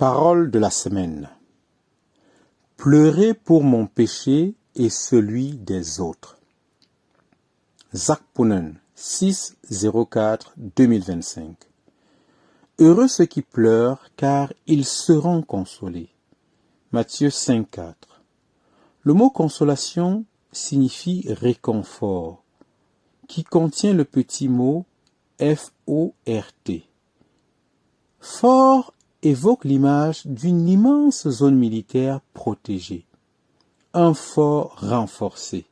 Parole de la semaine. Pleurez pour mon péché et celui des autres. Zakponen, 6-04-2025. Heureux ceux qui pleurent, car ils seront consolés. Matthieu 5-4. Le mot consolation signifie réconfort, qui contient le petit mot F-O-R-T. Fort évoque l'image d'une immense zone militaire protégée, un fort renforcé.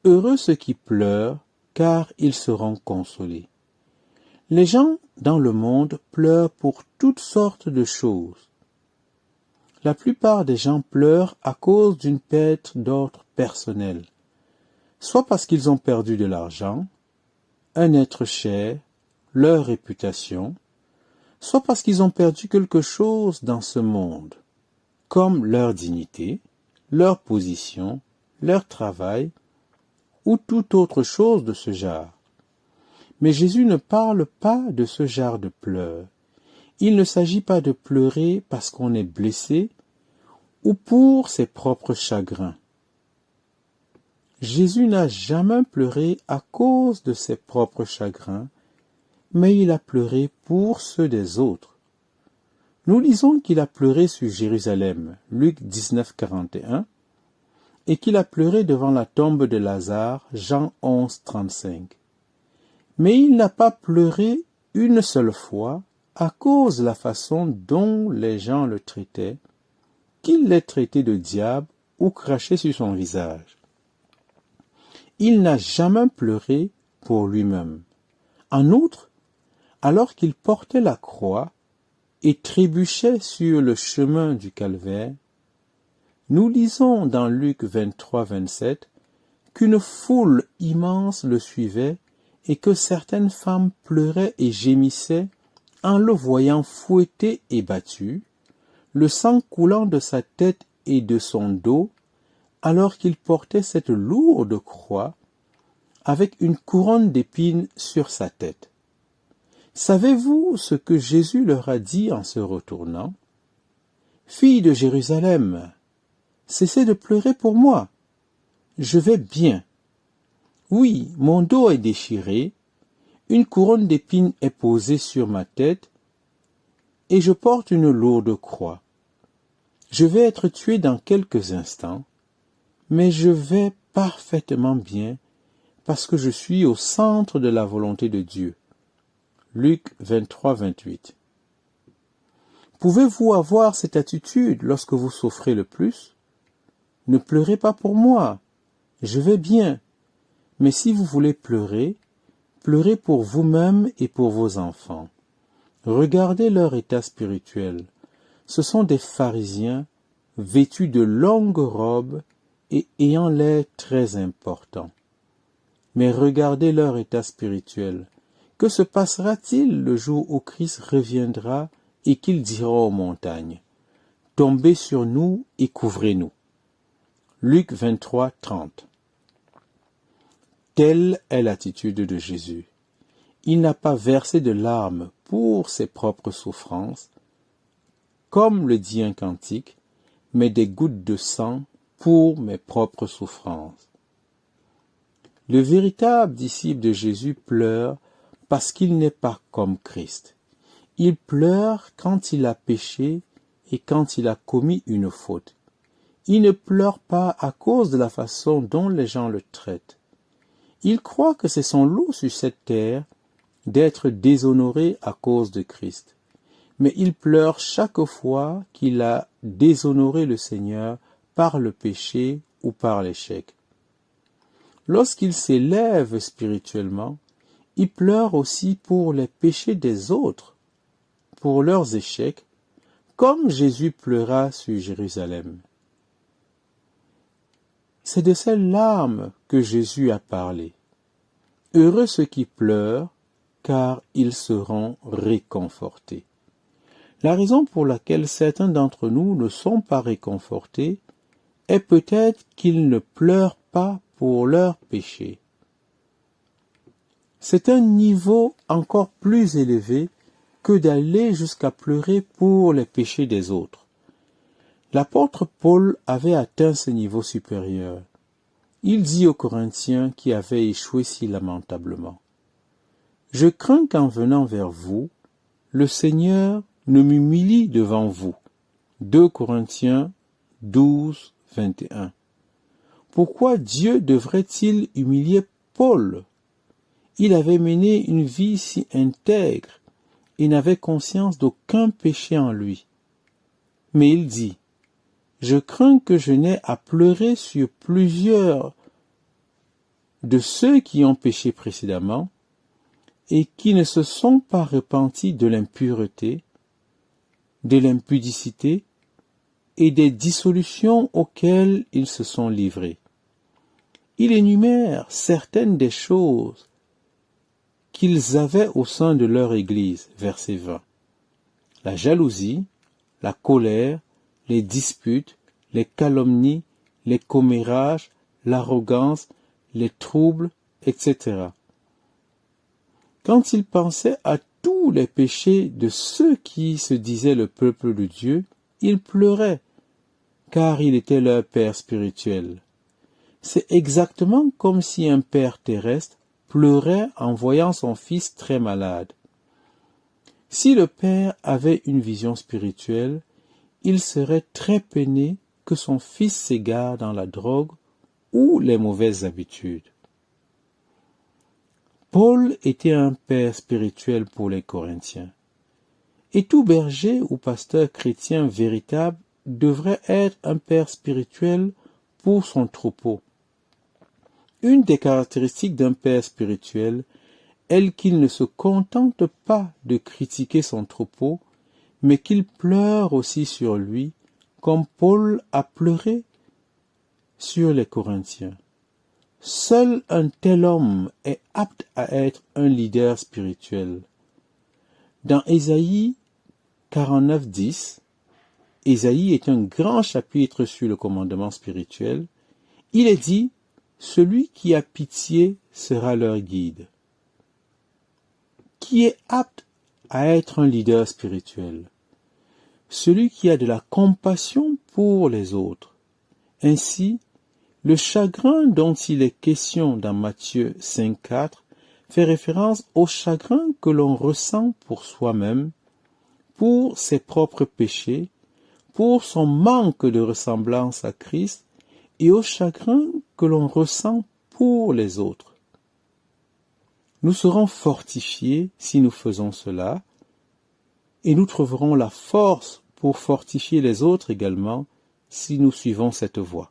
Heureux ceux qui pleurent, car ils seront consolés. Les gens dans le monde pleurent pour toutes sortes de choses. La plupart des gens pleurent à cause d'une perte d'ordre personnel, soit parce qu'ils ont perdu de l'argent, un être cher, leur réputation, soit parce qu'ils ont perdu quelque chose dans ce monde, comme leur dignité, leur position, leur travail, ou toute autre chose de ce genre. Mais Jésus ne parle pas de ce genre de pleurs. Il ne s'agit pas de pleurer parce qu'on est blessé ou pour ses propres chagrins. Jésus n'a jamais pleuré à cause de ses propres chagrins, mais il a pleuré pour ceux des autres. Nous lisons qu'il a pleuré sur Jérusalem, Luc 19-41, et qu'il a pleuré devant la tombe de Lazare, Jean 11-35. Mais il n'a pas pleuré une seule fois à cause de la façon dont les gens le traitaient, qu'il les traitait de diable ou crachait sur son visage. Il n'a jamais pleuré pour lui-même. En outre, alors qu'il portait la croix et trébuchait sur le chemin du calvaire, nous lisons dans Luc 23-27 qu'une foule immense le suivait et que certaines femmes pleuraient et gémissaient en le voyant fouetté et battu, le sang coulant de sa tête et de son dos, alors qu'il portait cette lourde croix avec une couronne d'épines sur sa tête. Savez-vous ce que Jésus leur a dit en se retournant? « Filles de Jérusalem, cessez de pleurer pour moi. Je vais bien. Oui, mon dos est déchiré, une couronne d'épines est posée sur ma tête, et je porte une lourde croix. Je vais être tué dans quelques instants, mais je vais parfaitement bien parce que je suis au centre de la volonté de Dieu. » Luc 23-28. Pouvez-vous avoir cette attitude lorsque vous souffrez le plus? Ne pleurez pas pour moi, je vais bien. Mais si vous voulez pleurer, pleurez pour vous-même et pour vos enfants. Regardez leur état spirituel. Ce sont des pharisiens vêtus de longues robes et ayant l'air très important. Mais regardez leur état spirituel. Que se passera-t-il le jour où Christ reviendra et qu'il dira aux montagnes, « Tombez sur nous et couvrez-nous » Luc 23-30. Telle est l'attitude de Jésus. Il n'a pas versé de larmes pour ses propres souffrances, comme le dit un cantique, mais des gouttes de sang pour mes propres souffrances. Le véritable disciple de Jésus pleure parce qu'il n'est pas comme Christ. Il pleure quand il a péché et quand il a commis une faute. Il ne pleure pas à cause de la façon dont les gens le traitent. Il croit que c'est son lot sur cette terre d'être déshonoré à cause de Christ. Mais il pleure chaque fois qu'il a déshonoré le Seigneur par le péché ou par l'échec. Lorsqu'il s'élève spirituellement, il pleure aussi pour les péchés des autres, pour leurs échecs, comme Jésus pleura sur Jérusalem. C'est de ces larmes que Jésus a parlé. Heureux ceux qui pleurent, car ils seront réconfortés. La raison pour laquelle certains d'entre nous ne sont pas réconfortés est peut-être qu'ils ne pleurent pas pour leurs péchés. C'est un niveau encore plus élevé que d'aller jusqu'à pleurer pour les péchés des autres. L'apôtre Paul avait atteint ce niveau supérieur. Il dit aux Corinthiens qui avaient échoué si lamentablement: « Je crains qu'en venant vers vous, le Seigneur ne m'humilie devant vous. » 2 Corinthiens 12, 21. Pourquoi Dieu devrait-il humilier Paul? Il avait mené une vie si intègre et n'avait conscience d'aucun péché en lui. Mais il dit: « Je crains que je n'aie à pleurer sur plusieurs de ceux qui ont péché précédemment et qui ne se sont pas repentis de l'impureté, de l'impudicité et des dissolutions auxquelles ils se sont livrés. » Il énumère certaines des choses qu'ils avaient au sein de leur Église, verset 20. La jalousie, la colère, les disputes, les calomnies, les commérages, l'arrogance, les troubles, etc. Quand il pensait à tous les péchés de ceux qui se disaient le peuple de Dieu, il pleurait, car il était leur père spirituel. C'est exactement comme si un père terrestre pleurait en voyant son fils très malade. Si le père avait une vision spirituelle, il serait très peiné que son fils s'égare dans la drogue ou les mauvaises habitudes. Paul était un père spirituel pour les Corinthiens. Et tout berger ou pasteur chrétien véritable devrait être un père spirituel pour son troupeau. Une des caractéristiques d'un père spirituel est qu'il ne se contente pas de critiquer son troupeau, mais qu'il pleure aussi sur lui, comme Paul a pleuré sur les Corinthiens. Seul un tel homme est apte à être un leader spirituel. Dans Ésaïe 49, 10, Ésaïe est un grand chapitre sur le commandement spirituel. Il est dit: « Celui qui a pitié sera leur guide. » Qui est apte à être un leader spirituel? Celui qui a de la compassion pour les autres. Ainsi, le chagrin dont il est question dans Matthieu 5,4 fait référence au chagrin que l'on ressent pour soi-même, pour ses propres péchés, pour son manque de ressemblance à Christ et au chagrin que l'on ressent pour les autres. Nous serons fortifiés si nous faisons cela, et nous trouverons la force pour fortifier les autres également si nous suivons cette voie.